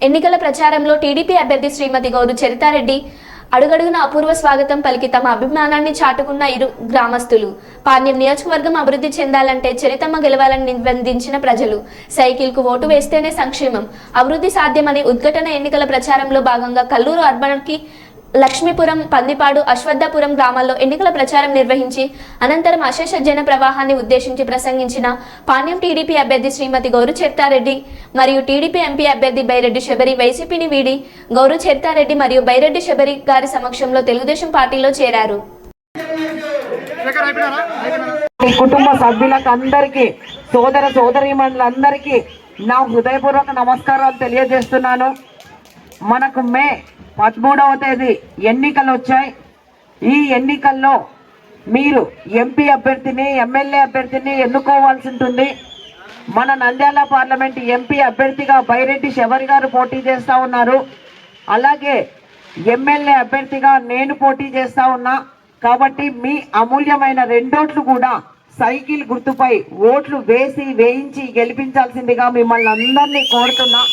ఎన్నికల ప్రచారంలో టీడీపీ అభ్యర్థి శ్రీమతి గౌరు చరితారెడ్డి అడుగడుగున అపూర్వ స్వాగతం పలికి తమ అభిమానాన్ని చాటుకున్న ఇరు గ్రామస్తులు. పాణ్యం నియోజకవర్గం అభివృద్ధి చెందాలంటే చరితమ్మ గెలవాలని నిబంధించిన ప్రజలు. సైకిల్కు ఓటు వేస్తేనే సంక్షేమం, అభివృద్ధి సాధ్యమని ఉద్ఘాటన ఎన్నికల ప్రచారంలో భాగంగా కల్లూరు అర్బన్కి లక్ష్మీపురం, పందిపాడు, అశ్వత్థపురం గ్రామాల్లో ఎన్నికల ప్రచారం నిర్వహించి అనంతరం అశేష జన ప్రవాహాన్ని ఉద్దేశించి ప్రసంగించిన పాణ్యం టీడీపీ అభ్యర్థి శ్రీమతి గౌరు చరితారెడ్డి మరియు టీడీపీ ఎంపీ అభ్యర్థి బైరెడ్డి శబరి వైసీపీని వీడి గౌరు చరితారెడ్డి మరియు బైరెడ్డి శబరి గారి సమక్షంలో తెలుగుదేశం పార్టీలో చేరారు. కుటుంబ సభ్యులకు అందరికీ, సోదర సోదరీమణులందరికీ నా హృదయపూర్వక నమస్కారాలు తెలియజేస్తున్నాను. మనకు మే 13వ తేదీ ఎన్నికలు వచ్చాయి. ఈ ఎన్నికల్లో మీరు ఎంపీ అభ్యర్థిని, ఎమ్మెల్యే అభ్యర్థిని ఎన్నుకోవాల్సి ఉంటుంది. మన నంద్యాల పార్లమెంట్ ఎంపీ అభ్యర్థిగా బైరెడ్డి శబరి గారు పోటీ చేస్తూ ఉన్నారు. అలాగే ఎమ్మెల్యే అభ్యర్థిగా నేను పోటీ చేస్తూ ఉన్నా. కాబట్టి మీ అమూల్యమైన 2 ఓట్లు కూడా సైకిల్ గుర్తుపై ఓట్లు వేయించి గెలిపించాల్సిందిగా మిమ్మల్ని అందరినీ కోరుతున్నా.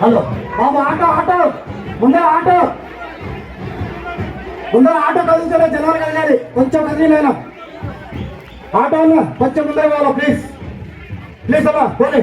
హలో బాబు, ఆటో ముందర ఆటో కదిలించలే, జనాలు కదిలాలి, కొంచెం కదిలేనా ఆటో అన్న, కొంచెం ముందర పోవాలా ప్లీజ్ అమ్మా పోనీ.